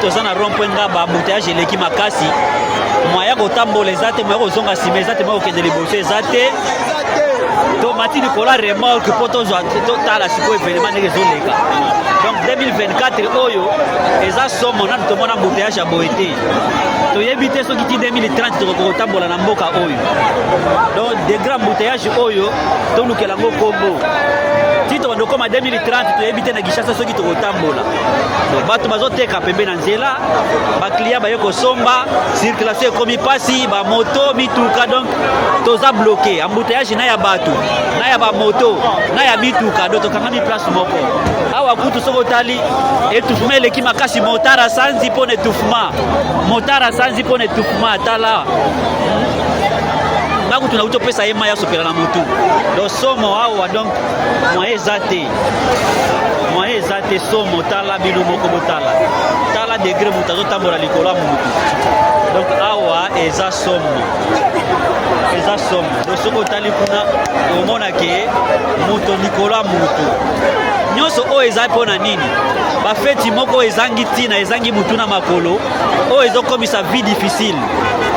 toza na rond-point ngaba embouteillage eleki makasi moya kotambola eza te moya kozonga nsima eza te moya kokende liboso eza te tomati likolo remorque mpo totala sikoyo événement ndenge ezoleka. Donc 2024 oyo eza somo nanu tomona embouteillage ya boye te toyebi te soki ti 2030 tokoki kotambola na mboka oyo. Donc de grand embouteillage oyo tolukela yango kombo ti tokende koma 2030 toyebi te na Kinshasa soki tokotambola. Bato bazoteka pembe na nzela baklia baye kosomba circulation ekomi pasi bamoto mituka donc toza bloqué embouteillage na ya bato na ya bamoto na ya mituka donc tokangami place moko awa kutu soko tali étouffement eleki makasi motara sanzi mpo na étouffement motara sanzi mpo na étouffement tala baku tunauto pesa yema ya sopela na mutu do somo awa donc moyen ezate somo tala bino moko botala tala degré mutazo tambola likolo ya mutu donc awa eza somo do soko tali kuna omona ke muto likolo ya mutu nyonso oyo eza mpona nini bafeti moko ezangi ntina ezangi mutu na makolo oyo ezokomisa vie difficile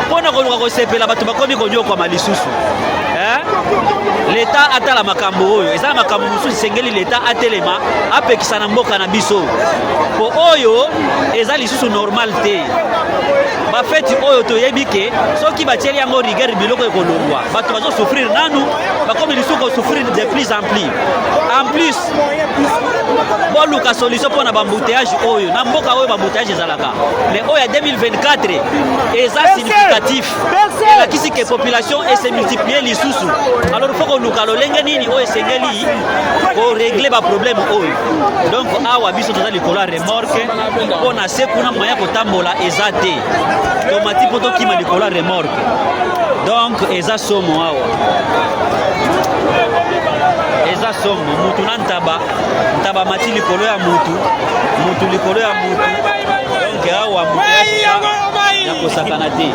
mpona koluka kosepela bato bakomi konyokwama lisusu leta atala makambo oyo eza na makambo mosusu esengeli leta atelema apekisa na mboka na biso mpo oyo eza lisusu normal te bafeti oyo toyebi ke soki batieli yango rigueur biloko ekolongwa bato bazosouffrir nanu bakomi lisusu kosouffrir de plus en plus boluka solution mpona bambouteillage oyo na mboka oyo bambouteillage ezalaka mais oyo ya 2024 eza significatif elakisi ke population ese multiplier lisusu alors faut koluka lolenge nini oyo esengeli koregle baproblème oyo donc awa biso toza likolo ya remorque mpona se kuna moya kotambola eza te tomati mpo tokima likolo ya remorque donc eza somo awa eza somo mutu na ntaba mati likolo ya mutu likolo ya mutu donc awa mutu ya kosakana te.